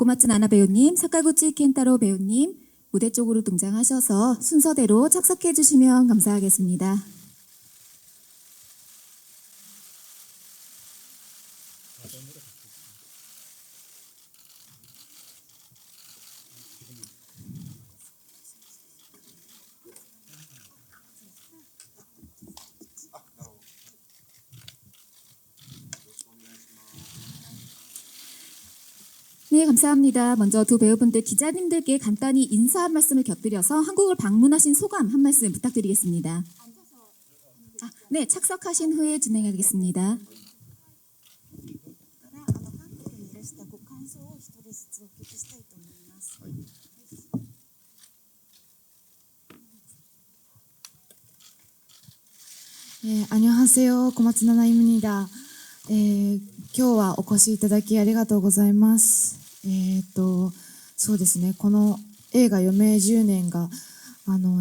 고마츠 나나 배우님, 사카구치 켄타로 배우님 무대 쪽으로 등장하셔서 순서대로 착석해 주시면 감사하겠습니다. 네, 감사합니다. 먼저 두 배우분들 기자님들께 간단히 인사 한 말씀을 곁들여서 한국을 방문하신 소감 한 말씀 부탁드리겠습니다. 네, 착석하신 후에 진행하겠습니다. 안녕하세요. 고마츠 나나입니다. 今日はお越しいただきありがとうございます。そうですね、この映画余命10年が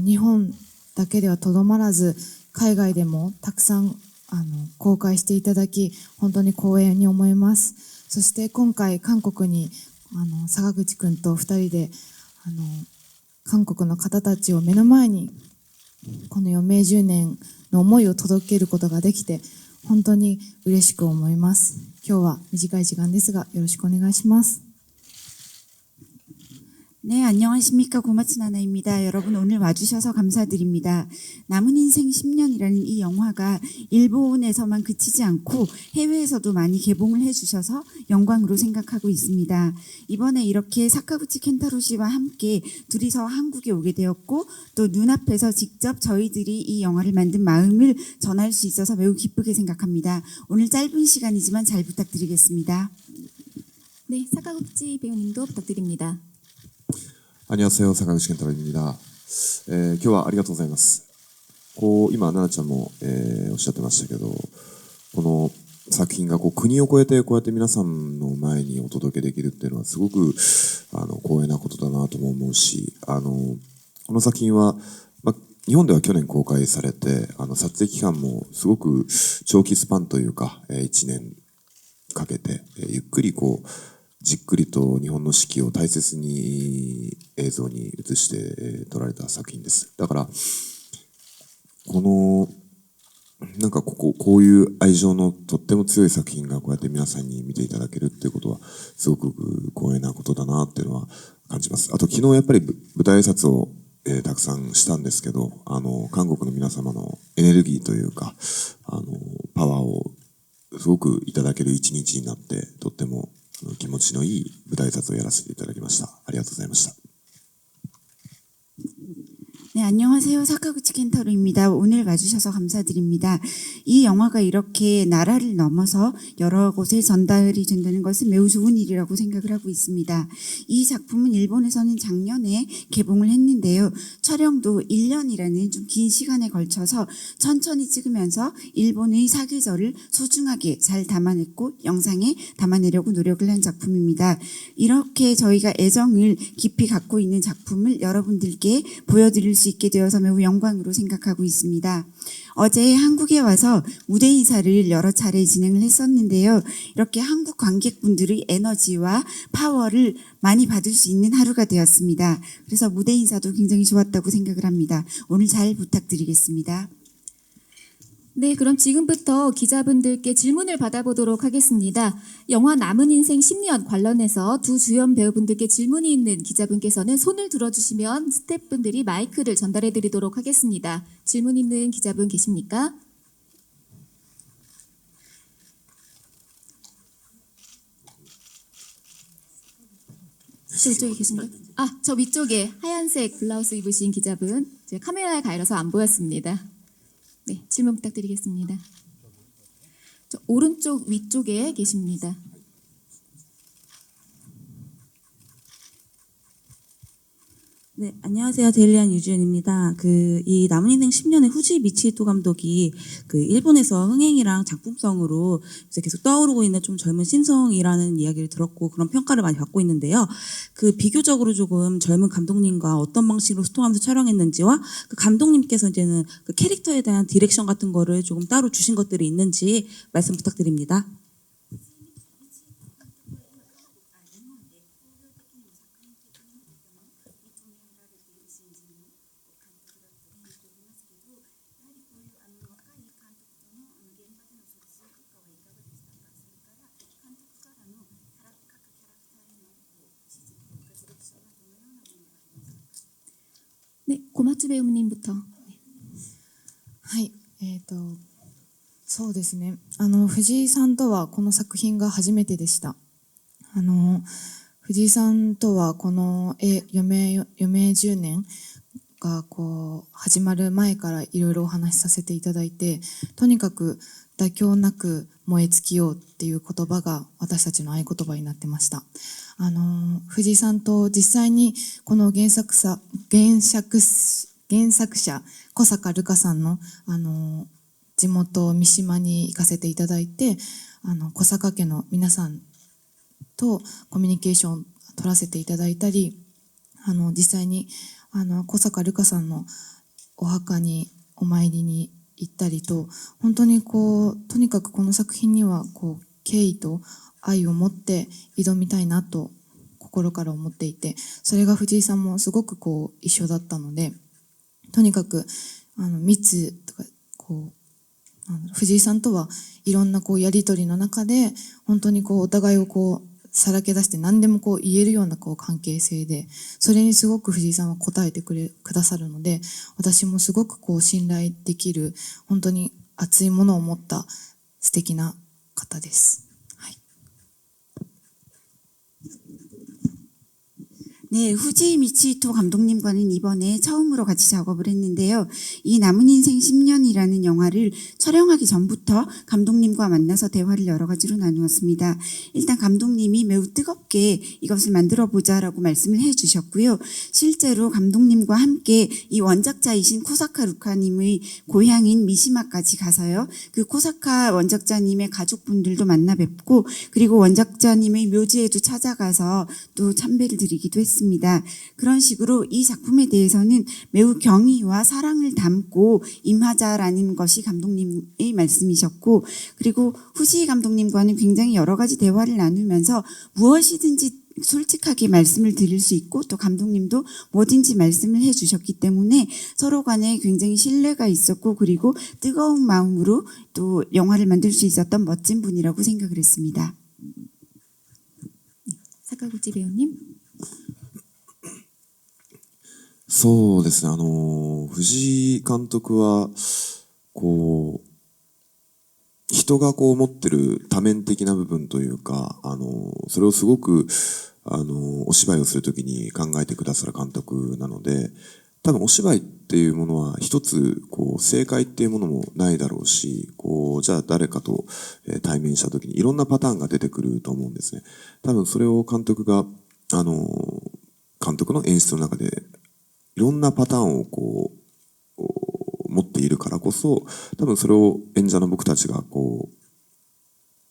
日本だけではとどまらず海外でもたくさん公開していただき本当に光栄に思います。そして今回韓国に坂口くんと2人で韓国の方たちを目の前にこの余命10年の思いを届けることができて本当に嬉しく思います。今日は短い時間ですがよろしくお願いします。 네, 안녕하십니까. 고마츠 나나입니다. 여러분 오늘 와주셔서 감사드립니다. 남은 인생 10년이라는 이 영화가 일본에서만 그치지 않고 해외에서도 많이 개봉을 해주셔서 영광으로 생각하고 있습니다. 이번에 이렇게 사카구치 켄타로 씨와 함께 둘이서 한국에 오게 되었고 또 눈앞에서 직접 저희들이 이 영화를 만든 마음을 전할 수 있어서 매우 기쁘게 생각합니다. 오늘 짧은 시간이지만 잘 부탁드리겠습니다. 네, 사카구치 배우님도 부탁드립니다. 안녕하세요.坂口健太郎입니다。今日はありがとうございます。今、奈々ちゃんも、おっしゃってましたけど、この作品が国を越えてこうやって皆さんの前にお届けできるっていうのはすごく光栄なことだなとも思うし、この作品は、日本では去年公開されて、撮影期間もすごく長期スパンというか、1年かけて、ゆっくりじっくりと日本の四季を大切に映像に映して撮られた作品です。だからなんかこういう愛情のとっても強い作品がこうやって皆さんに見ていただけるっていうことはすごく光栄なことだなっていうのは感じます。あと昨日やっぱり舞台挨拶をたくさんしたんですけど、韓国の皆様のエネルギーというかパワーをすごくいただける一日になってとっても気持ちのいい舞台挨拶をやらせていただきました。ありがとうございました。 네, 안녕하세요. 사카구치 켄타로입니다. 오늘 와주셔서 감사드립니다. 이 영화가 이렇게 나라를 넘어서 여러 곳에 전달이 된다는 것은 매우 좋은 일이라고 생각을 하고 있습니다. 이 작품은 일본에서는 작년에 개봉을 했는데요. 촬영도 1년이라는 좀 긴 시간에 걸쳐서 천천히 찍으면서 일본의 사계절을 소중하게 잘 담아냈고 영상에 담아내려고 노력을 한 작품입니다. 이렇게 저희가 애정을 깊이 갖고 있는 작품을 여러분들께 보여드릴 수 있게 되어서 매우 영광으로 생각하고 있습니다. 어제 한국에 와서 무대 인사를 여러 차례 진행을 했었는데요. 이렇게 한국 관객분들의 에너지와 파워를 많이 받을 수 있는 하루가 되었습니다. 그래서 무대 인사도 굉장히 좋았다고 생각을 합니다. 오늘 잘 부탁드리겠습니다. 네, 그럼 지금부터 기자분들께 질문을 받아보도록 하겠습니다. 영화 남은 인생 10년 관련해서 두 주연 배우분들께 질문이 있는 기자분께서는 손을 들어주시면 스태프분들이 마이크를 전달해 드리도록 하겠습니다. 질문 있는 기자분 계십니까? 저쪽에 계신가요? 저 위쪽에 하얀색 블라우스 입으신 기자분. 제가 카메라에 가려서 안 보였습니다. 네, 질문 부탁드리겠습니다. 저 오른쪽 위쪽에 계십니다. 네, 안녕하세요. 데일리안 유지은입니다. 이 남은 인생 10년의 후지 미치히토 감독이 일본에서 흥행이랑 작품성으로 이제 계속 떠오르고 있는 좀 젊은 신성이라는 이야기를 들었고 그런 평가를 많이 받고 있는데요. 비교적으로 조금 젊은 감독님과 어떤 방식으로 소통하면서 촬영했는지와 감독님께서 이제는 캐릭터에 대한 디렉션 같은 거를 조금 따로 주신 것들이 있는지 말씀 부탁드립니다. 小松배우님부터. はい、そうですね。藤井さんとはこの作品が初めてでした。藤井さんとはこの余命10年がこう始まる前からいろいろお話しさせていただいて、とにかく妥協なく燃え尽きようっていう言葉が私たちの合言葉になってました。藤井さんと実際にこの原作者小坂瑠香さんの地元三島に行かせていただいて、小坂家の皆さんとコミュニケーションを取らせていただいたり、実際に小坂瑠香さんのお墓にお参りに行ったりと、本当にとにかくこの作品には敬意と愛を持って挑みたいなと心から思っていて、それが藤井さんもすごく一緒だったので、とにかく密とか藤井さんとはいろんなやりとりの中で本当にお互いをさらけ出して何でも言えるような関係性で、それにすごく藤井さんは応えてくださるので、私もすごく信頼できる本当に熱いものを持った素敵な方です。はい。 네, 후지 미치히토 감독님과는 이번에 처음으로 같이 작업을 했는데요. 이 남은 인생 10년이라는 영화를 촬영하기 전부터 감독님과 만나서 대화를 여러 가지로 나누었습니다. 일단 감독님이 매우 뜨겁게 이것을 만들어보자라고 말씀을 해주셨고요. 실제로 감독님과 함께 이 원작자이신 코사카 루카님의 고향인 미시마까지 가서요. 그 코사카 원작자님의 가족분들도 만나 뵙고, 그리고 원작자님의 묘지에도 찾아가서 또 참배를 드리기도 했습니다. 그런 식으로 이 작품에 대해서는 매우 경의와 사랑을 담고 임하자라는 것이 감독님의 말씀이셨고, 그리고 후지 감독님과는 굉장히 여러 가지 대화를 나누면서 무엇이든지 솔직하게 말씀을 드릴 수 있고, 또 감독님도 뭐든지 말씀을 해주셨기 때문에 서로 간에 굉장히 신뢰가 있었고, 그리고 뜨거운 마음으로 또 영화를 만들 수 있었던 멋진 분이라고 생각을 했습니다. 사카구치 배우님. そうですね、藤井監督は、人が持ってる多面的な部分というか、それをすごく、お芝居をするときに考えてくださる監督なので、多分お芝居っていうものは一つ、正解っていうものもないだろうし、じゃあ誰かと対面したときにいろんなパターンが出てくると思うんですね。多分それを監督が、監督の演出の中で、いろんなパターンを持っているからこそ、多分それを演者の僕たちが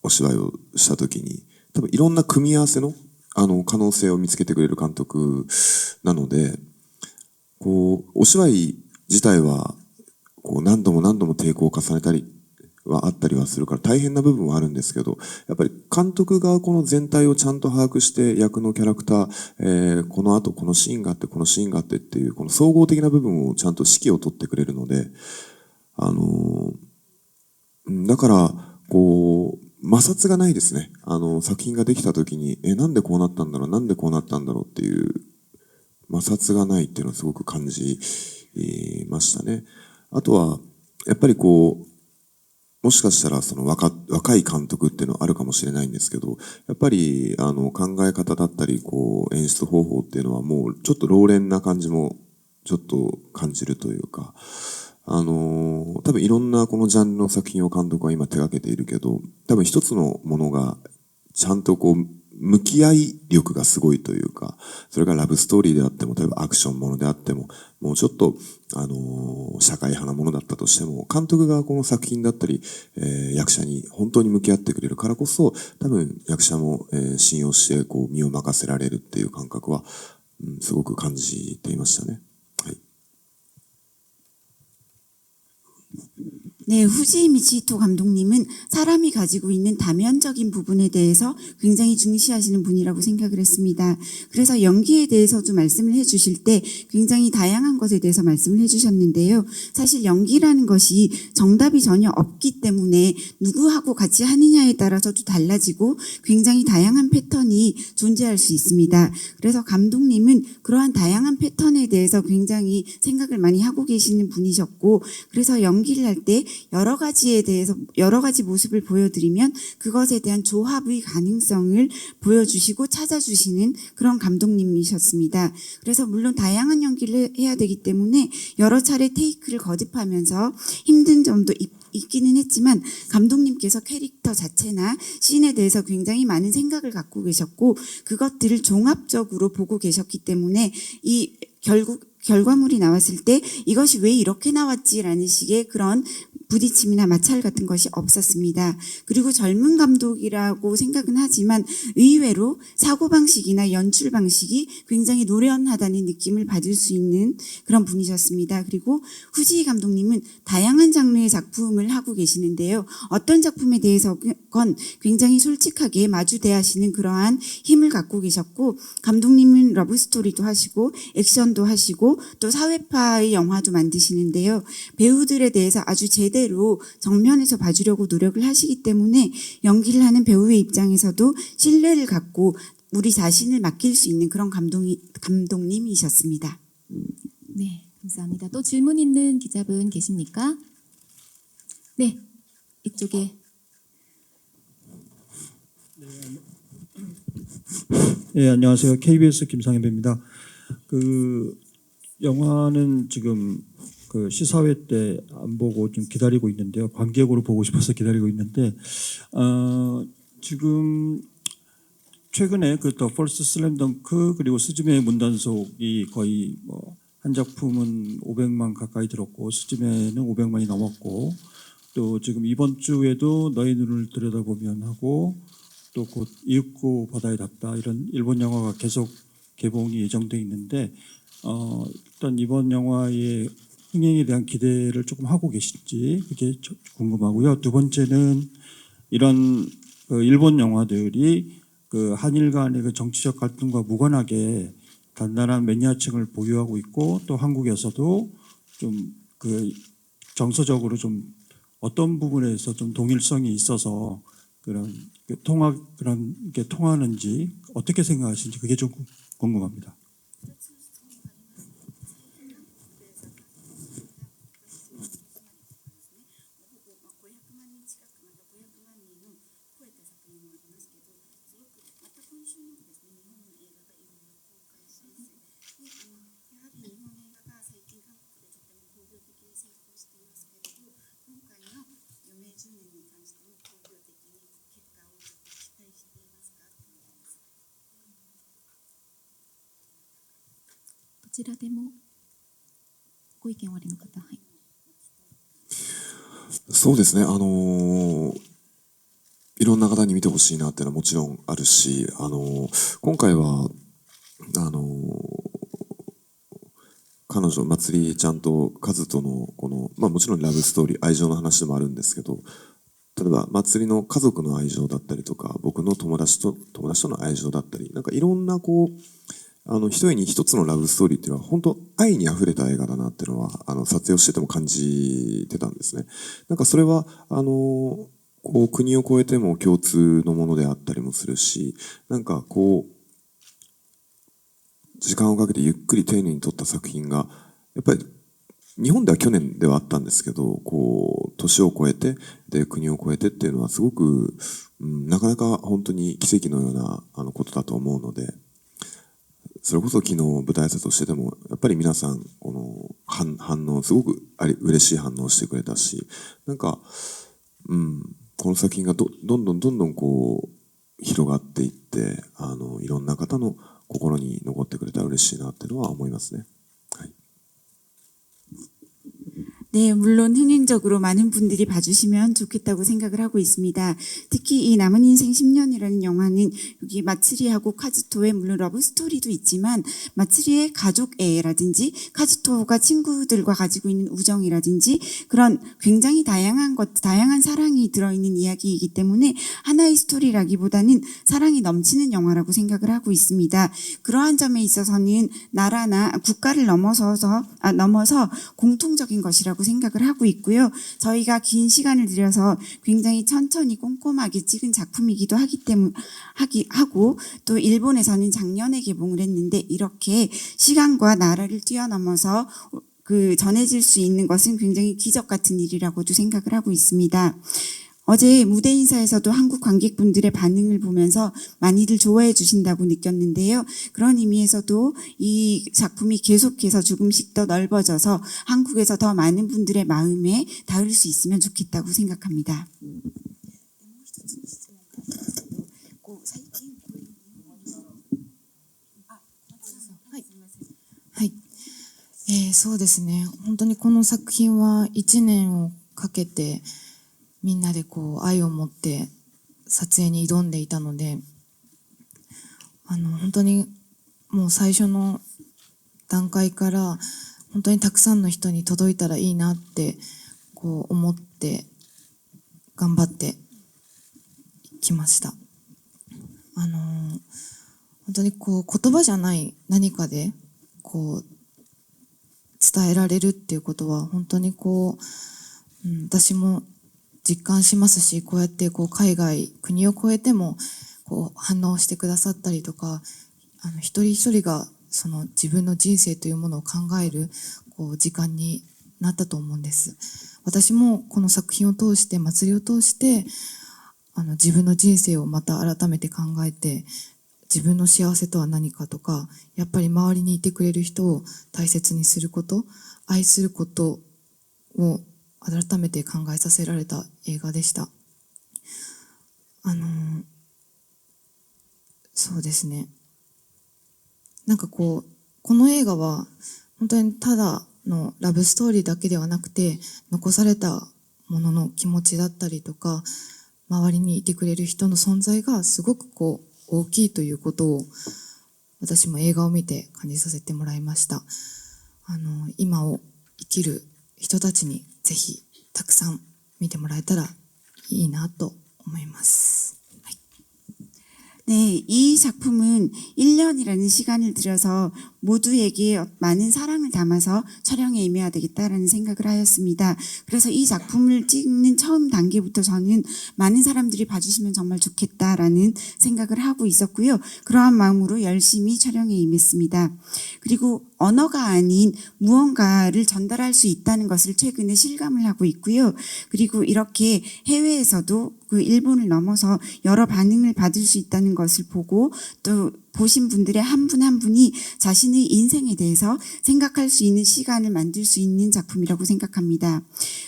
お芝居をしたときに、多分いろんな組み合わせの可能性を見つけてくれる監督なので、お芝居自体は何度も何度も抵抗を重ねたりはあったりはするから大変な部分はあるんですけど、やっぱり監督がこの全体をちゃんと把握して役のキャラクター、この後このシーンがあってこのシーンがあってっていうこの総合的な部分をちゃんと指揮を取ってくれるので、だから摩擦がないですね。作品ができた時になんでこうなったんだろう、なんでこうなったんだろうっていう摩擦がないっていうのをすごく感じましたね。あとはやっぱりもしかしたらその若い監督っていうのはあるかもしれないんですけど、やっぱり考え方だったり演出方法っていうのはもうちょっと老練な感じもちょっと感じるというか、多分いろんなこのジャンルの作品を監督は今手掛けているけど、多分一つのものがちゃんと向き合い力がすごいというか、それがラブストーリーであっても、例えばアクションものであっても、もうちょっと、社会派なものだったとしても、監督がこの作品だったり、役者に本当に向き合ってくれるからこそ、多分役者も、信用して身を任せられるっていう感覚は、すごく感じていましたね。はい。 네, 후지 미치히토 감독님은 사람이 가지고 있는 다면적인 부분에 대해서 굉장히 중시하시는 분이라고 생각을 했습니다. 그래서 연기에 대해서도 말씀을 해주실 때 굉장히 다양한 것에 대해서 말씀을 해주셨는데요. 사실 연기라는 것이 정답이 전혀 없기 때문에 누구하고 같이 하느냐에 따라서도 달라지고 굉장히 다양한 패턴이 존재할 수 있습니다. 그래서 감독님은 그러한 다양한 패턴에 대해서 굉장히 생각을 많이 하고 계시는 분이셨고, 그래서 연기를 할 때 여러 가지에 대해서 여러 가지 모습을 보여드리면 그것에 대한 조합의 가능성을 보여주시고 찾아주시는 그런 감독님이셨습니다. 그래서 물론 다양한 연기를 해야 되기 때문에 여러 차례 테이크를 거듭하면서 힘든 점도 있기는 했지만 감독님께서 캐릭터 자체나 씬에 대해서 굉장히 많은 생각을 갖고 계셨고 그것들을 종합적으로 보고 계셨기 때문에 이 결과물이 나왔을 때 이것이 왜 이렇게 나왔지라는 식의 그런 부딪힘이나 마찰 같은 것이 없었습니다. 그리고 젊은 감독이라고 생각은 하지만 의외로 사고방식이나 연출 방식이 굉장히 노련하다는 느낌을 받을 수 있는 그런 분이셨습니다. 그리고 후지 감독님은 다양한 장르의 작품을 하고 계시는데요. 어떤 작품에 대해서건 굉장히 솔직하게 마주 대하시는 그러한 힘을 갖고 계셨고, 감독님은 러브스토리도 하시고 액션도 하시고 또 사회파의 영화도 만드시는데요. 배우들에 대해서 아주 제대로 정면에서 봐주려고 노력을 하시기 때문에 연기를 하는 배우의 입장에서도 신뢰를 갖고 우리 자신을 맡길 수 있는 그런 감독님이셨습니다. 네, 감사합니다. 또 질문 있는 기자분 계십니까? 네, 이쪽에. 네, 안녕하세요. KBS 김상현입니다. 영화는 지금 시사회 때 안 보고 좀 기다리고 있는데요. 관객으로 보고 싶어서 기다리고 있는데 지금 최근에 더 펄스 슬램덩크 그리고 스즈메의 문단속이 거의 한 작품은 500만 가까이 들었고 스즈메는 500만이 넘었고 또 지금 이번 주에도 너의 눈을 들여다보면 하고 또 곧 이윽고 바다에 닿다 이런 일본 영화가 계속 개봉이 예정돼 있는데 일단 이번 영화의 흥행에 대한 기대를 조금 하고 계신지 그게 궁금하고요. 두 번째는 이런 일본 영화들이 한일 간의 정치적 갈등과 무관하게 단단한 매니아층을 보유하고 있고 또 한국에서도 좀 정서적으로 좀 어떤 부분에서 좀 동일성이 있어서 그런 게 통하는지 어떻게 생각하시는지 그게 좀 궁금합니다.どちらでもご意見おありの方、はい。そうですね。いろんな方に見てほしいなっていうのはもちろんあるし、今回は彼女まつりちゃんとカズとのもちろんラブストーリー愛情の話でもあるんですけど、例えばまつりの家族の愛情だったりとか、僕の友達との愛情だったり、なんかいろんな一重に一つのラブストーリーっていうのは本当愛に溢れた映画だなっていうのは撮影をしてても感じてたんですね。なんかそれは国を越えても共通のものであったりもするし、なんか時間をかけてゆっくり丁寧に撮った作品がやっぱり日本では去年ではあったんですけど、年を越えてで国を越えてっていうのはすごく、なかなか本当に奇跡のようなことだと思うので。それこそ昨日舞台挨拶をしててもやっぱり皆さん反応すごく嬉しい反応をしてくれたし、なんかこの作品がどんどん広がっていっていろんな方の心に残ってくれたら嬉しいなっていうのは思いますね。はい。 네, 물론 흥행적으로 많은 분들이 봐주시면 좋겠다고 생각을 하고 있습니다. 특히 이 남은 인생 10년이라는 영화는 여기 마츠리하고 카즈토의 물론 러브 스토리도 있지만 마츠리의 가족애라든지 카즈토가 친구들과 가지고 있는 우정이라든지 그런 굉장히 다양한 사랑이 들어있는 이야기이기 때문에 하나의 스토리라기보다는 사랑이 넘치는 영화라고 생각을 하고 있습니다. 그러한 점에 있어서는 나라나 국가를 넘어서 공통적인 것이라고 생각을 하고 있고요. 저희가 긴 시간을 들여서 굉장히 천천히 꼼꼼하게 찍은 작품이기도 하고 또 일본에서는 작년에 개봉을 했는데 이렇게 시간과 나라를 뛰어넘어서 전해질 수 있는 것은 굉장히 기적 같은 일이라고도 생각을 하고 있습니다. 어제 무대 인사에서도 한국 관객분들의 반응을 보면서 많이들 좋아해 주신다고 느꼈는데요. 그런 의미에서도 이 작품이 계속해서 조금씩 더 넓어져서 한국에서 더 많은 분들의 마음에 닿을 수 있으면 좋겠다고 생각합니다. はい。そうですね。本当にこの作品は1年をかけてみんなで愛を持って撮影に挑んでいたので、本当にもう最初の段階から本当にたくさんの人に届いたらいいなって思って頑張ってきました。本当に言葉じゃない何かで伝えられるっていうことは本当に私も実感しますし、こうやって海外国を越えても反応してくださったりとか、一人一人がその自分の人生というものを考える時間になったと思うんです。私もこの作品を通して祭りを通して自分の人生をまた改めて考えて、自分の幸せとは何かとか、やっぱり周りにいてくれる人を大切にすること、愛することを改めて考えさせられた映画でした。そうですね。なんかこの映画は本当にただのラブストーリーだけではなくて、残されたものの気持ちだったりとか、周りにいてくれる人の存在がすごく大きいということを私も映画を見て感じさせてもらいました。今を生きる人たちにぜひたくさん見てもらえたらいいなと思います。네, 이 작품은 1년이라는 시간을 들여서 모두에게 많은 사랑을 담아서 촬영에 임해야 되겠다라는 생각을 하였습니다. 그래서 이 작품을 찍는 처음 단계부터 저는 많은 사람들이 봐주시면 정말 좋겠다라는 생각을 하고 있었고요. 그러한 마음으로 열심히 촬영에 임했습니다. 그리고 언어가 아닌 무언가를 전달할 수 있다는 것을 최근에 실감을 하고 있고요. 그리고 이렇게 해외에서도 일본을 넘어서 여러 반응을 받을 수 있다는 것을 보고 또 보신 분들의 한 분 한 분이 자신의 인생에 대해서 생각할 수 있는 시간을 만들 수 있는 작품이라고 생각합니다.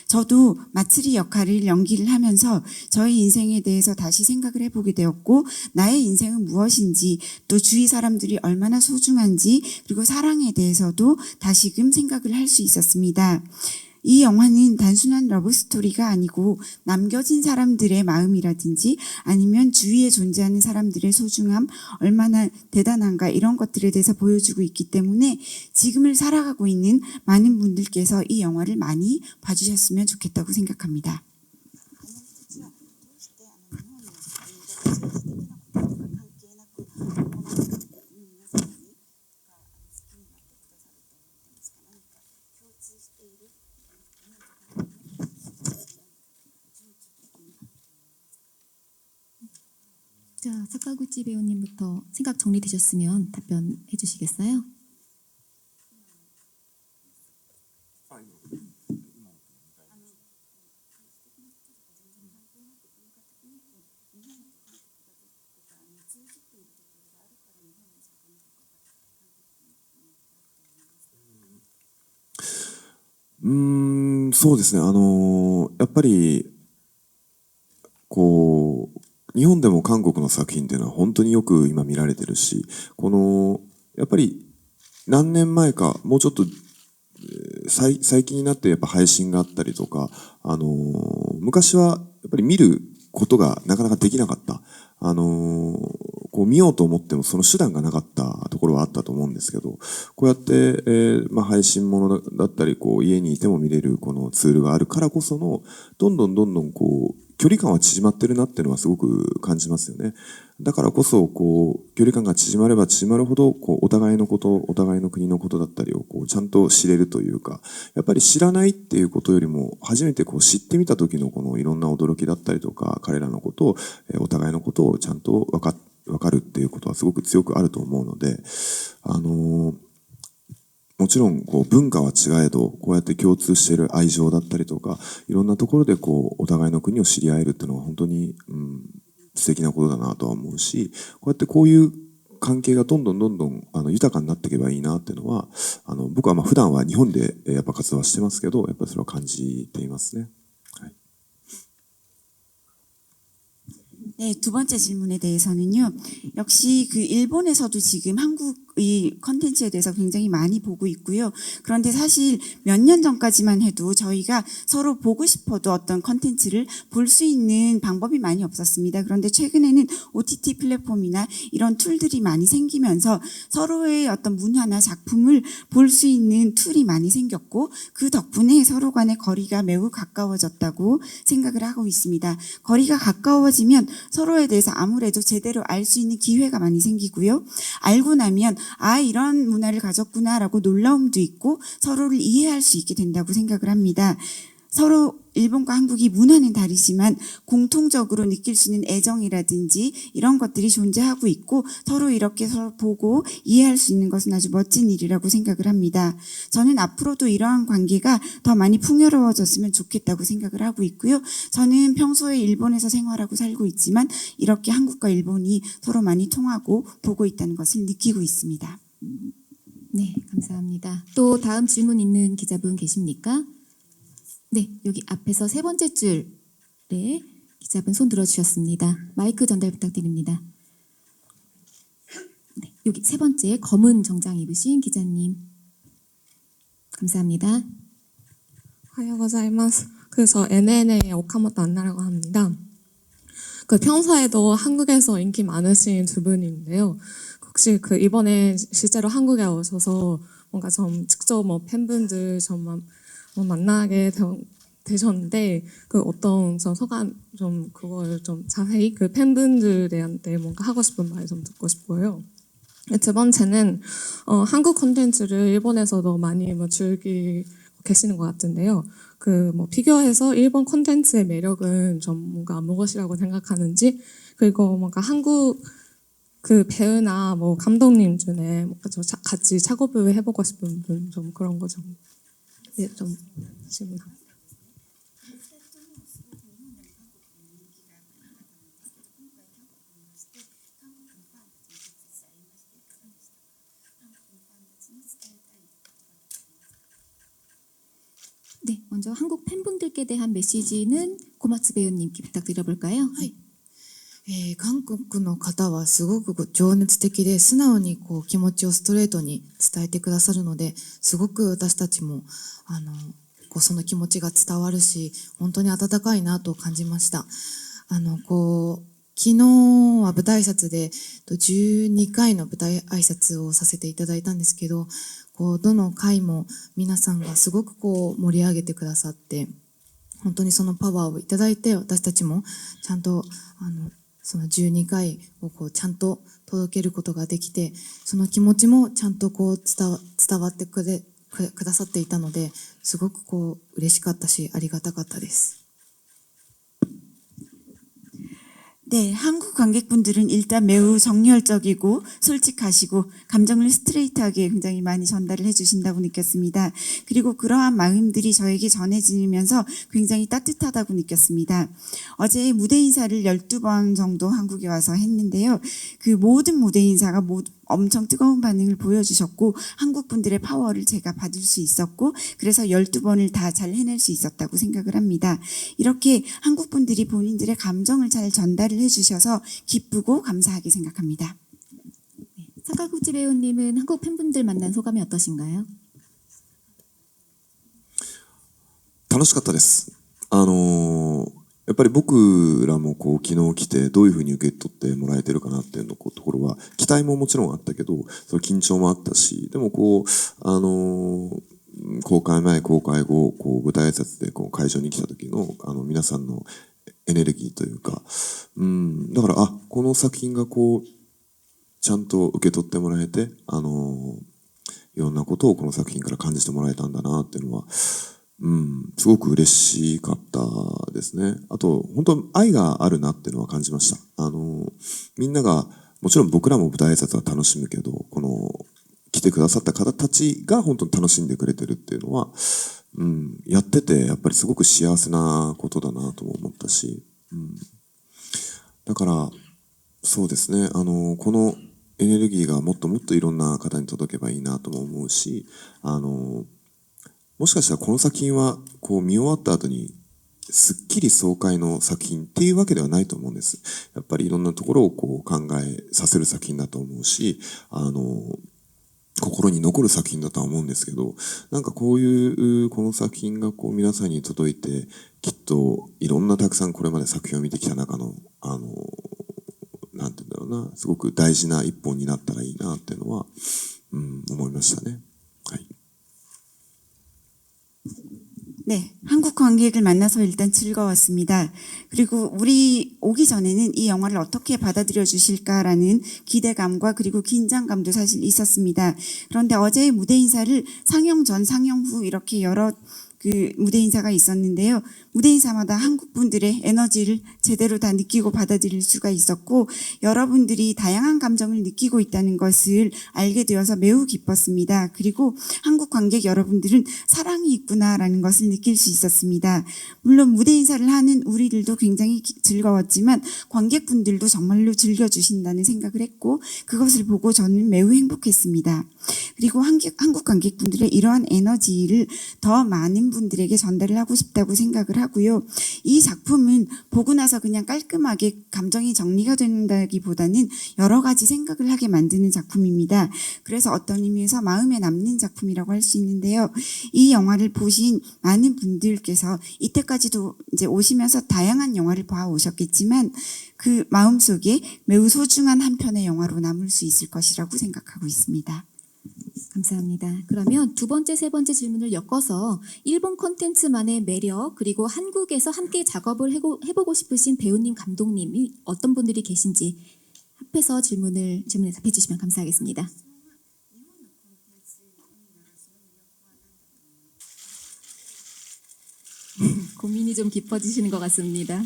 저도 마츠리 역할을 연기를 하면서 저의 인생에 대해서 다시 생각을 해보게 되었고, 나의 인생은 무엇인지, 또 주위 사람들이 얼마나 소중한지, 그리고 사랑에 대해서도 다시금 생각을 할 수 있었습니다. 이 영화는 단순한 러브 스토리가 아니고 남겨진 사람들의 마음이라든지 아니면 주위에 존재하는 사람들의 소중함, 얼마나 대단한가 이런 것들에 대해서 보여주고 있기 때문에 지금을 살아가고 있는 많은 분들께서 이 영화를 많이 봐주셨으면 좋겠다고 생각합니다. 자, 사카구치 배우님부터 생각 정리되셨으면 답변해 주시겠어요? 음, そうですね。やっぱり日本でも韓国の作品っていうのは本当によく今見られてるし、やっぱり何年前か、もうちょっと最近になってやっぱ配信があったりとか、昔はやっぱり見ることがなかなかできなかった。こう見ようと思ってもその手段がなかったところはあったと思うんですけど、こうやって、配信ものだったり、こう家にいても見れるこのツールがあるからこその、どんどんこう、距離感は縮まってるなっていうのはすごく感じますよね。だからこそ、こう、距離感が縮まれば縮まるほど、こう、お互いのこと、お互いの国のことだったりを、こう、ちゃんと知れるというか、やっぱり知らないっていうことよりも、初めてこう、知ってみた時のこのいろんな驚きだったりとか、彼らのことを、お互いのことをちゃんとわかるっていうことはすごく強くあると思うので、もちろんこう文化は違えど、こうやって共通している愛情だったりとか、いろんなところでこうお互いの国を知り合えるっていうのは本当に、素敵なことだなとは思うし、こうやってこういう関係がどんどん豊かになっていけばいいなっていうのは、僕は普段は日本でやっぱ活動はしてますけど、やっぱりそれを感じていますね。はい。 네, 두 번째 질문에 대해서는요. 역시 그 일본에서도 지금 한국의 컨텐츠에 대해서 굉장히 많이 보고 있고요. 그런데 사실 몇 년 전까지만 해도 저희가 서로 보고 싶어도 어떤 컨텐츠를 볼 수 있는 방법이 많이 없었습니다. 그런데 최근에는 OTT 플랫폼이나 이런 툴들이 많이 생기면서 서로의 어떤 문화나 작품을 볼 수 있는 툴이 많이 생겼고, 그 덕분에 서로 간의 거리가 매우 가까워졌다고 생각을 하고 있습니다. 거리가 가까워지면 서로에 대해서 아무래도 제대로 알 수 있는 기회가 많이 생기고요. 알고 나면 이런 문화를 가졌구나라고 놀라움도 있고 서로를 이해할 수 있게 된다고 생각을 합니다. 서로 일본과 한국이 문화는 다르지만 공통적으로 느낄 수 있는 애정이라든지 이런 것들이 존재하고 있고, 서로 이렇게 서로 보고 이해할 수 있는 것은 아주 멋진 일이라고 생각을 합니다. 저는 앞으로도 이러한 관계가 더 많이 풍요로워졌으면 좋겠다고 생각을 하고 있고요. 저는 평소에 일본에서 생활하고 살고 있지만 이렇게 한국과 일본이 서로 많이 통하고 보고 있다는 것을 느끼고 있습니다. 네, 감사합니다. 또 다음 질문 있는 기자분 계십니까? 네, 여기 앞에서 세 번째 줄에 기자분 손 들어주셨습니다. 마이크 전달 부탁드립니다. 네, 여기 세 번째 검은 정장 입으신 기자님. 감사합니다. おはようございます。저 NN의 오카모토 안나라고 합니다. 평소에도 한국에서 인기 많으신 두 분인데요. 혹시 이번에 실제로 한국에 오셔서 뭔가 좀 직접 팬분들 좀 만나게 되셨는데, 어떤 좀 소감 좀 그걸 좀 자세히 팬분들한테 뭔가 하고 싶은 말 좀 듣고 싶고요. 두 번째는 한국 콘텐츠를 일본에서도 많이 즐기고 계시는 것 같은데요. 비교해서 일본 콘텐츠의 매력은 좀 뭔가 무엇이라고 생각하는지, 그리고 뭔가 한국 배우나 감독님 중에 뭔가 같이 작업을 해보고 싶은 분, 좀 그런 거 좀 질문합니다. 네, 먼저 한국 팬분들께 대한 메시지는 고마츠 배우님께 부탁드려볼까요? 韓国の方はすごく情熱的で素直に気持ちをストレートに伝えてくださるので、すごく私たちもその気持ちが伝わるし、本当に温かいなと感じました。昨日は舞台挨拶で12回の舞台挨拶をさせていただいたんですけど、どの回も皆さんがすごく盛り上げてくださって、本当にそのパワーをいただいて、私たちもちゃんとその12回をちゃんと届けることができて、その気持ちもちゃんと伝わってくださっていたので、すごく嬉しかったし、ありがたかったです。 네, 한국 관객분들은 일단 매우 정열적이고 솔직하시고 감정을 스트레이트하게 굉장히 많이 전달을 해주신다고 느꼈습니다. 그리고 그러한 마음들이 저에게 전해지면서 굉장히 따뜻하다고 느꼈습니다. 어제 무대 인사를 12번 정도 한국에 와서 했는데요. 그 모든 무대 인사가 엄청 뜨거운 반응을 보여주셨고, 한국 분들의 파워를 제가 받을 수 있었고, 그래서 12번을 다 잘 해낼 수 있었다고 생각을 합니다. 이렇게 한국 분들이 본인들의 감정을 잘 전달을 해주셔서 기쁘고 감사하게 생각합니다. 사카구치 배우님은 한국 팬분들 만난 소감이 어떠신가요? 楽しかったです。やっぱり僕らもこう昨日来てどういうふうに受け取ってもらえてるかなっていうのところは期待ももちろんあったけど、その緊張もあったし、でもこう公開前公開後こう舞台挨拶でこう会場に来た時の皆さんのエネルギーというか、だからこの作品がこうちゃんと受け取ってもらえて、いろんなことをこの作品から感じてもらえたんだなっていうのは、すごく嬉しかったですね。あと、本当愛があるなっていうのは感じました。みんなが、もちろん僕らも舞台挨拶は楽しむけど、この、来てくださった方たちが本当に楽しんでくれてるっていうのは、やってて、やっぱりすごく幸せなことだなとも思ったし、だから、そうですね、このエネルギーがもっともっといろんな方に届けばいいなとも思うし、もしかしたらこの作品はこう見終わった後にすっきり爽快の作品っていうわけではないと思うんです。やっぱりいろんなところをこう考えさせる作品だと思うし、心に残る作品だとは思うんですけど、なんかこういうこの作品がこう皆さんに届いて、きっといろんなたくさんこれまで作品を見てきた中のなんて言うんだろうな、すごく大事な一本になったらいいなっていうのは、思いましたね。はい。 네, 한국 관객을 만나서 일단 즐거웠습니다. 그리고 우리 오기 전에는 이 영화를 어떻게 받아들여 주실까라는 기대감과 그리고 긴장감도 사실 있었습니다. 그런데 어제의 무대 인사를 상영 전, 상영 후 이렇게 여러 그 무대 인사가 있었는데요. 무대 인사마다 한국 분들의 에너지를 제대로 다 느끼고 받아들일 수가 있었고, 여러분들이 다양한 감정을 느끼고 있다는 것을 알게 되어서 매우 기뻤습니다. 그리고 한국 관객 여러분들은 사랑이 있구나라는 것을 느낄 수 있었습니다. 물론 무대 인사를 하는 우리들도 굉장히 즐거웠지만 관객분들도 정말로 즐겨주신다는 생각을 했고, 그것을 보고 저는 매우 행복했습니다. 그리고 한국 관객분들의 이러한 에너지를 더 많은 분들에게 전달을 하고 싶다고 생각을 하고요. 이 작품은 보고 나서 그냥 깔끔하게 감정이 정리가 된다기보다는 여러 가지 생각을 하게 만드는 작품입니다. 그래서 어떤 의미에서 마음에 남는 작품이라고 할 수 있는데요. 이 영화를 보신 많은 분들께서 이때까지도 이제 오시면서 다양한 영화를 봐오셨겠지만 그 마음속에 매우 소중한 한 편의 영화로 남을 수 있을 것이라고 생각하고 있습니다. 감사합니다. 그러면 두 번째, 세 번째 질문을 엮어서 일본 콘텐츠만의 매력, 그리고 한국에서 함께 작업을 해보고 싶으신 배우님, 감독님이 어떤 분들이 계신지 합해서 질문에 답해 주시면 감사하겠습니다. 고민이 좀 깊어지시는 것 같습니다.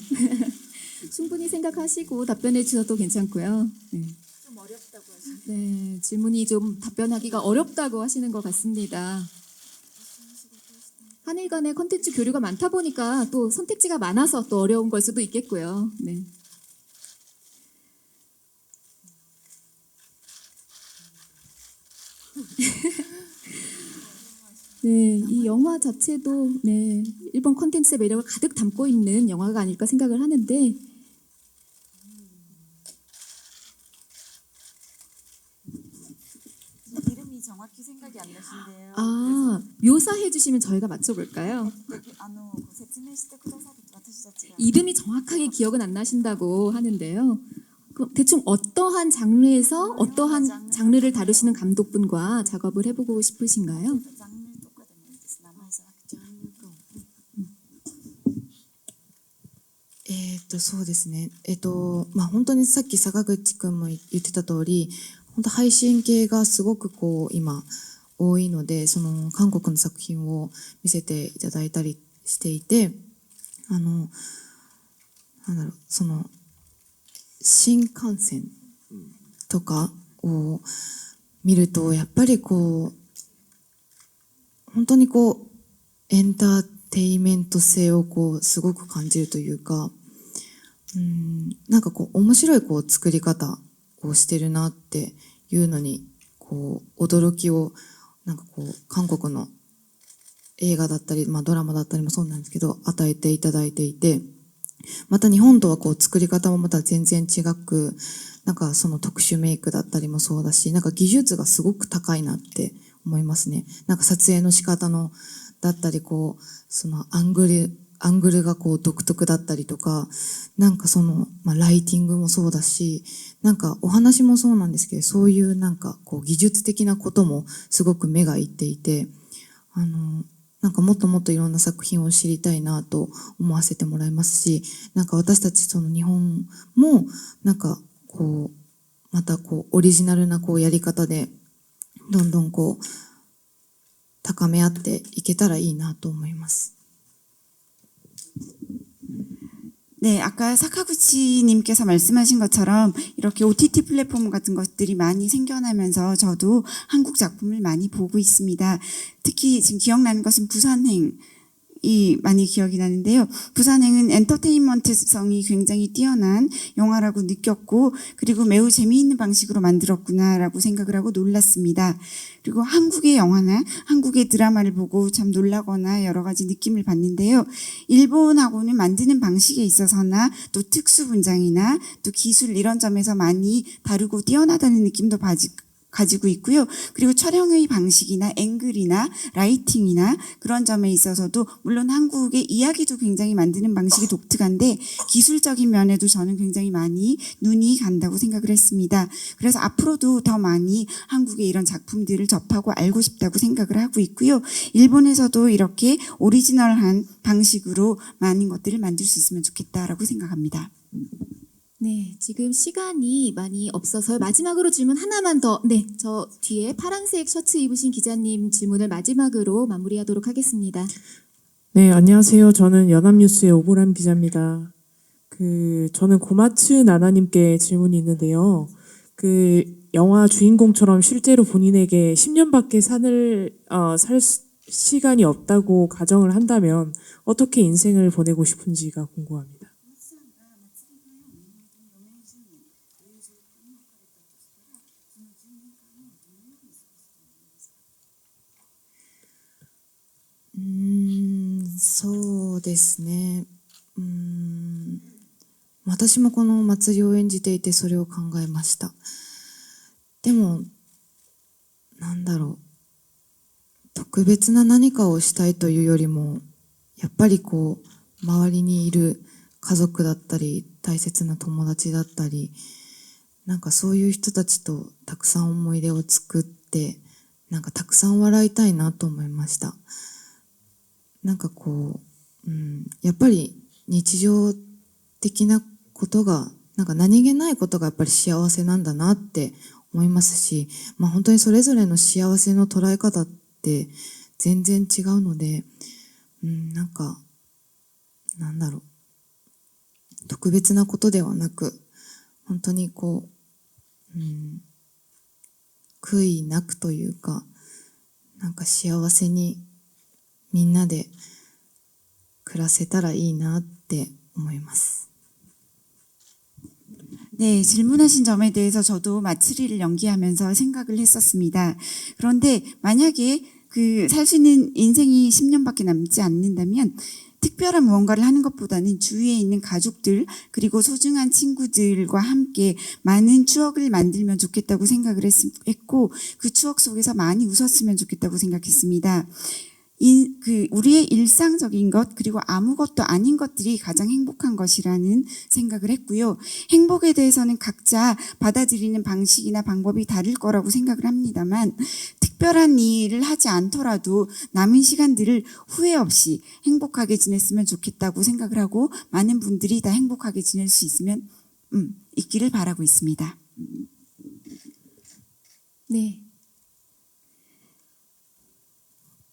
충분히 생각하시고 답변해 주셔도 괜찮고요. 네. 좀 어렵다고 하시죠. 네, 질문이 좀 답변하기가 어렵다고 하시는 것 같습니다. 한일 간의 콘텐츠 교류가 많다 보니까 또 선택지가 많아서 또 어려운 걸 수도 있겠고요. 네. 네, 이 영화 자체도 네, 일본 콘텐츠의 매력을 가득 담고 있는 영화가 아닐까 생각을 하는데 이름이 정확히 생각이 안 나신데요. 묘사해 주시면 저희가 맞춰볼까요? 이름이 정확하게 기억은 안 나신다고 하는데요. 그럼 대충 어떠한 장르에서 어떠한 장르를 다루시는 감독분과 작업을 해보고 싶으신가요? そうですね。本当にさっき坂口くんも言ってた通り、本当配信系がすごくこう今多いので、その韓国の作品を見せていただいたりしていて、その新幹線とかを見るとやっぱりこう本当にこうエンターテイメント性をこうすごく感じるというか、なんかこう面白いこう作り方をしてるなっていうのにこう驚きをなんかこう韓国の映画だったり、ドラマだったりもそうなんですけど与えていただいていて、また日本とはこう作り方もまた全然違く、なんかその特殊メイクだったりもそうだし、なんか技術がすごく高いなって思いますね。なんか撮影の仕方のだったりこうそのアングルがこう独特だったりとか、なんかその、ライティングもそうだし、なんかお話もそうなんですけど、そういうなんかこう技術的なこともすごく目がいっていて、なんかもっともっといろんな作品を知りたいなと思わせてもらいますし、なんか私たちその日本も、なんかこう、またこうオリジナルなこうやり方で、どんどんこう、高め合っていけたらいいなと思います。 네, 아까 사카구치님께서 말씀하신 것처럼 이렇게 OTT 플랫폼 같은 것들이 많이 생겨나면서 저도 한국 작품을 많이 보고 있습니다. 특히 지금 기억나는 것은 부산행. 이 많이 기억이 나는데요. 부산행은 엔터테인먼트성이 굉장히 뛰어난 영화라고 느꼈고, 그리고 매우 재미있는 방식으로 만들었구나라고 생각을 하고 놀랐습니다. 그리고 한국의 영화나 한국의 드라마를 보고 참 놀라거나 여러 가지 느낌을 받는데요. 일본하고는 만드는 방식에 있어서나 또 특수 분장이나 또 기술 이런 점에서 많이 다르고 뛰어나다는 느낌도 가지고 있고요. 그리고 촬영의 방식이나 앵글이나 라이팅이나 그런 점에 있어서도 물론 한국의 이야기도 굉장히 만드는 방식이 독특한데 기술적인 면에도 저는 굉장히 많이 눈이 간다고 생각을 했습니다. 그래서 앞으로도 더 많이 한국의 이런 작품들을 접하고 알고 싶다고 생각을 하고 있고요. 일본에서도 이렇게 오리지널한 방식으로 많은 것들을 만들 수 있으면 좋겠다라고 생각합니다. 네, 지금 시간이 많이 없어서 마지막으로 질문 하나만 더. 네, 저 뒤에 파란색 셔츠 입으신 기자님 질문을 마지막으로 마무리하도록 하겠습니다. 네, 안녕하세요. 저는 연합뉴스의 오보람 기자입니다. 저는 고마츠 나나님께 질문이 있는데요. 영화 주인공처럼 실제로 본인에게 10년밖에 살 시간이 없다고 가정을 한다면 어떻게 인생을 보내고 싶은지가 궁금합니다. そうですね。私もこの祭りを演じていてそれを考えました。でも、なんだろう。特別な何かをしたいというよりも、やっぱりこう、周りにいる家族だったり、大切な友達だったり、なんかそういう人たちとたくさん思い出を作って、なんかたくさん笑いたいなと思いました。なんかこう、やっぱり日常的なことが、なんか何気ないことがやっぱり幸せなんだなって思いますし、本当にそれぞれの幸せの捉え方って全然違うので、なんか、なんだろう、特別なことではなく、本当にこう、悔いなくというか、なんか幸せにみんなで暮らせたらいいなって思います。 네, 질문하신 점에 대해서 저도 마츠리를 연기하면서 생각을 했었습니다. 그런데 만약에 살 수 있는 인생이 10년밖에 남지 않는다면 특별한 무언가를 하는 것보다는 주위에 있는 가족들 그리고 소중한 친구들과 함께 많은 추억을 만들면 좋겠다고 생각을 했고 그 추억 속에서 많이 웃었으면 좋겠다고 생각했습니다. 우리의 일상적인 것 그리고 아무것도 아닌 것들이 가장 행복한 것이라는 생각을 했고요. 행복에 대해서는 각자 받아들이는 방식이나 방법이 다를 거라고 생각을 합니다만 특별한 일을 하지 않더라도 남은 시간들을 후회 없이 행복하게 지냈으면 좋겠다고 생각을 하고 많은 분들이 다 행복하게 지낼 수 있기를 바라고 있습니다. 네.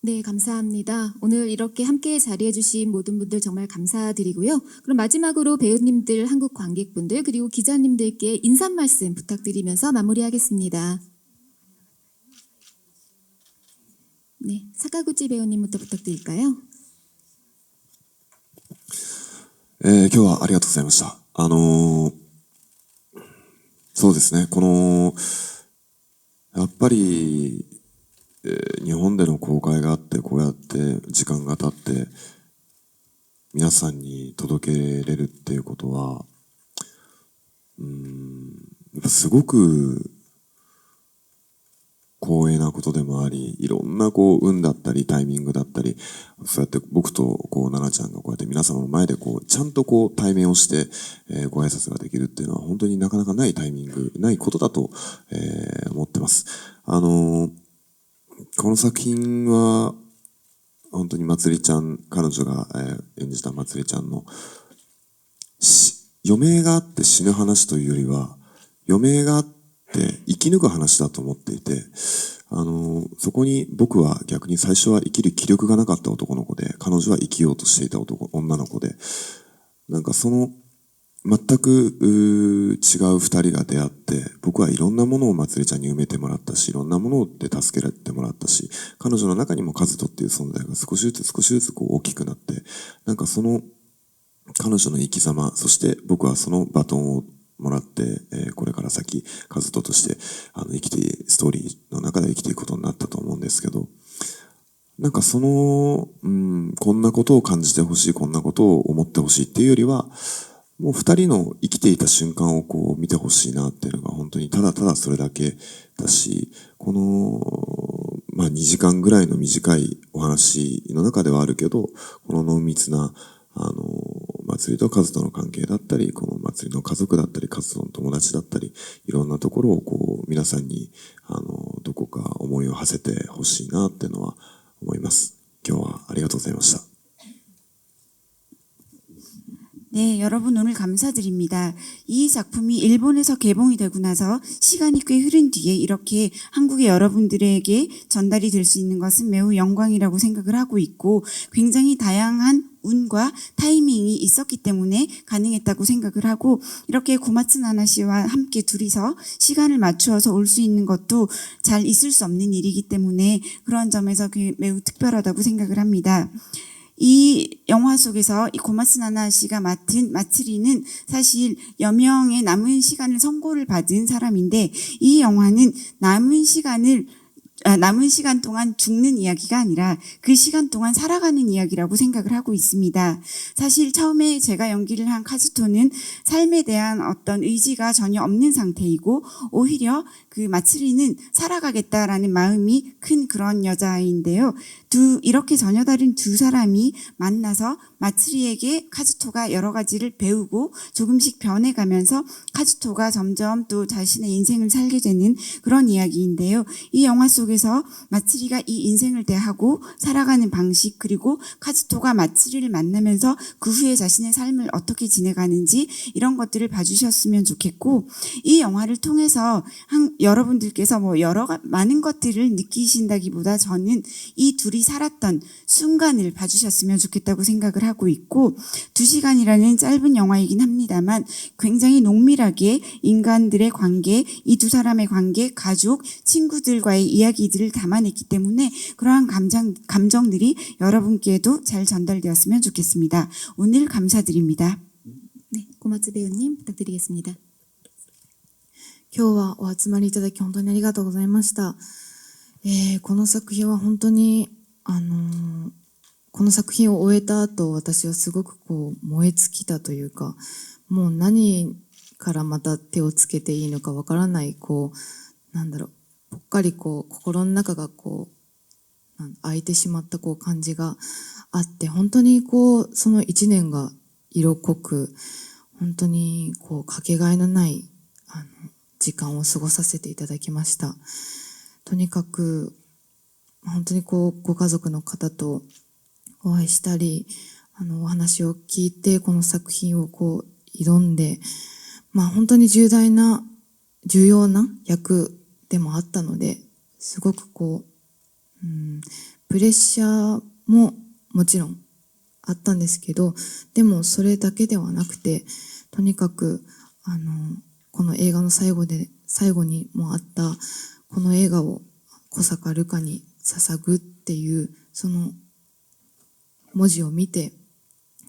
네, 감사합니다. 오늘 이렇게 함께 자리해주신 모든 분들 정말 감사드리고요. 그럼 마지막으로 배우님들, 한국 관객분들, 그리고 기자님들께 인사 말씀 부탁드리면서 마무리하겠습니다. 네, 사카구치 배우님부터 부탁드릴까요? 今日はありがとうございました。そうですね、やっぱり、日本での公開があってこうやって時間が経って皆さんに届けれるっていうことはやっぱすごく光栄なことでもあり、いろんなこう運だったりタイミングだったり、そうやって僕とこう奈々ちゃんがこうやって皆様の前でこうちゃんとこう対面をして、ご挨拶ができるっていうのは本当になかなかないタイミング、ないことだと、思ってます。この作品は本当にまつりちゃん、彼女が、演じたまつりちゃんの余命があって死ぬ話というよりは、余命があって生き抜く話だと思っていて、そこに僕は逆に最初は生きる気力がなかった男の子で、彼女は生きようとしていた女の子で、なんかその全く違う二人が出会って、僕はいろんなものをまつりちゃんに埋めてもらったし、いろんなもので助けられてもらったし、彼女の中にも和人っていう存在が少しずつこう大きくなって、なんかその彼女の生き様、そして僕はそのバトンをもらって、これから先、和人としてストーリーの中で生きていくことになったと思うんですけど、なんかその、こんなことを感じてほしい、こんなことを思ってほしいっていうよりは、もう二人の生きていた瞬間をこう見てほしいなっていうのが本当にただただそれだけだし、この、2時間ぐらいの短いお話の中ではあるけど、この濃密な、祭りと和人の関係だったり、この祭りの家族だったり、和人の友達だったり、いろんなところをこう皆さんに、どこか思いを馳せてほしいなっていうのは思います。今日はありがとうございました。 네, 여러분 오늘 감사드립니다. 이 작품이 일본에서 개봉이 되고 나서 시간이 꽤 흐른 뒤에 이렇게 한국의 여러분들에게 전달이 될 수 있는 것은 매우 영광이라고 생각을 하고 있고, 굉장히 다양한 운과 타이밍이 있었기 때문에 가능했다고 생각을 하고, 이렇게 고마츠 나나 씨와 함께 둘이서 시간을 맞추어서 올 수 있는 것도 잘 있을 수 없는 일이기 때문에 그런 점에서 매우 특별하다고 생각을 합니다. 이 영화 속에서 이 고마츠 나나 씨가 맡은 마츠리는 사실 여명의 남은 시간을 선고를 받은 사람인데, 이 영화는 남은 시간 동안 죽는 이야기가 아니라 그 시간 동안 살아가는 이야기라고 생각을 하고 있습니다. 사실 처음에 제가 연기를 한 카즈토는 삶에 대한 어떤 의지가 전혀 없는 상태이고, 오히려 그 마츠리는 살아가겠다라는 마음이 큰 그런 여자인데요. 이렇게 전혀 다른 두 사람이 만나서 마츠리에게 카즈토가 여러 가지를 배우고 조금씩 변해가면서 카즈토가 점점 또 자신의 인생을 살게 되는 그런 이야기인데요. 이 영화 속에서 마츠리가 이 인생을 대하고 살아가는 방식, 그리고 카즈토가 마츠리를 만나면서 그 후에 자신의 삶을 어떻게 지내가는지, 이런 것들을 봐주셨으면 좋겠고, 이 영화를 통해서 여러분들께서 많은 것들을 느끼신다기보다 저는 이 둘이 살았던 순간을 봐주셨으면 좋겠다고 생각을 하고 있고, 2시간이라는 짧은 영화이긴 합니다만 굉장히 농밀하게 인간들의 관계, 이 두 사람의 관계, 가족, 친구들과의 이야기들을 담아냈기 때문에 그러한 감정들이 여러분께도 잘 전달되었으면 좋겠습니다. 오늘 감사드립니다. 네, 고마츠 배우님 부탁드리겠습니다. 今日はお集まりいただき本当にありがとうございました。この作品は本当に、この作品を終えた後、私はすごくこう燃え尽きたというか、もう何からまた手をつけていいのかわからない、こう、ぽっかりこう、心の中がこう、開いてしまったこう感じがあって、本当にこう、その一年が色濃く、本当にこう、かけがえのない、時間を過ごさせていただきました。とにかく、本当にこう、ご家族の方とお会いしたり、お話を聞いて、この作品をこう、挑んで、本当に重要な役でもあったので、すごくこう、プレッシャーももちろんあったんですけど、でもそれだけではなくて、とにかく、この映画の最後にもあった、この映画を小坂ルカに捧ぐっていう、その文字を見て、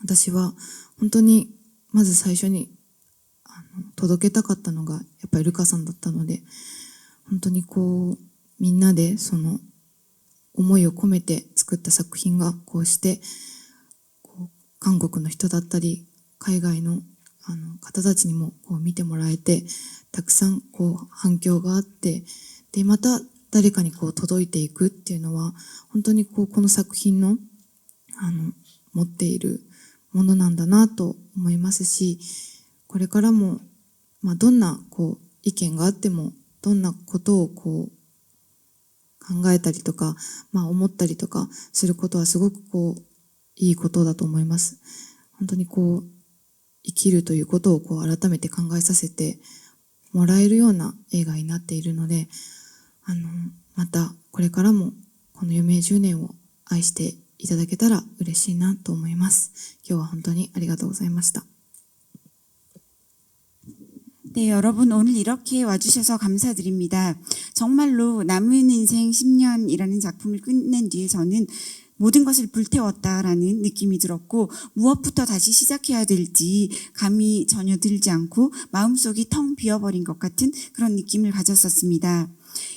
私は本当にまず最初に届けたかったのがやっぱりルカさんだったので、本当にこうみんなでその思いを込めて作った作品がこうして韓国の人だったり海外の方たちにもこう見てもらえて、たくさんこう反響があって、でまた誰かにこう届いていくっていうのは本当にこの作品の持っているものなんだなと思いますし、これからもどんなこう意見があっても、どんなことをこう考えたりとか、思ったりとかすることはすごくこういいことだと思います。本当にこう生きるということをこう改めて考えさせてもらえるような映画になっているので、またこれからもこの余命10年を愛していただけたら嬉しいなと思います。今日は本当にありがとうございました。 네, 여러분 오늘 이렇게 와주셔서 감사드립니다. 정말로 남은 인생 10년이라는 작품을 끝낸 뒤에 저는 모든 것을 불태웠다라는 느낌이 들었고, 무엇부터 다시 시작해야 될지 감이 전혀 들지 않고 마음속이 텅 비어버린 것 같은 그런 느낌을 가졌었습니다.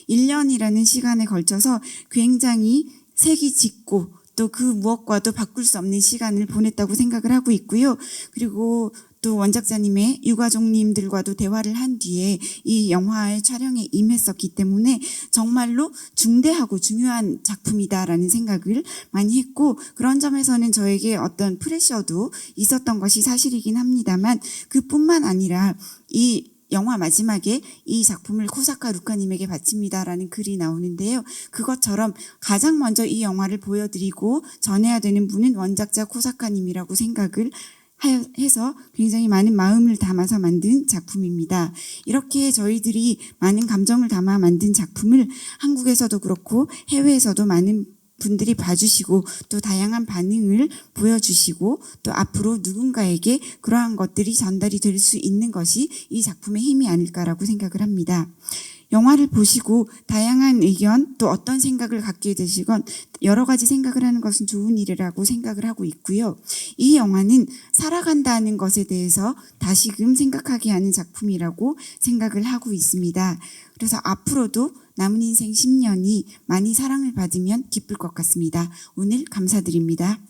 1년이라는 시간에 걸쳐서 굉장히 색이 짙고 또 그 무엇과도 바꿀 수 없는 시간을 보냈다고 생각을 하고 있고요. 그리고 또 원작자님의 유가족님들과도 대화를 한 뒤에 이 영화의 촬영에 임했었기 때문에 정말로 중대하고 중요한 작품이다라는 생각을 많이 했고, 그런 점에서는 저에게 어떤 프레셔도 있었던 것이 사실이긴 합니다만, 그뿐만 아니라 이 영화 마지막에 이 작품을 코사카 루카님에게 바칩니다라는 글이 나오는데요. 그것처럼 가장 먼저 이 영화를 보여드리고 전해야 되는 분은 원작자 코사카님이라고 생각을 해서 굉장히 많은 마음을 담아서 만든 작품입니다. 이렇게 저희들이 많은 감정을 담아 만든 작품을 한국에서도 그렇고 해외에서도 많은 분들이 봐주시고 또 다양한 반응을 보여주시고 또 앞으로 누군가에게 그러한 것들이 전달이 될 수 있는 것이 이 작품의 힘이 아닐까라고 생각을 합니다. 영화를 보시고 다양한 의견 또 어떤 생각을 갖게 되시건 여러 가지 생각을 하는 것은 좋은 일이라고 생각을 하고 있고요. 이 영화는 살아간다는 것에 대해서 다시금 생각하게 하는 작품이라고 생각을 하고 있습니다. 그래서 앞으로도 남은 인생 10년이 많이 사랑을 받으면 기쁠 것 같습니다. 오늘 감사드립니다.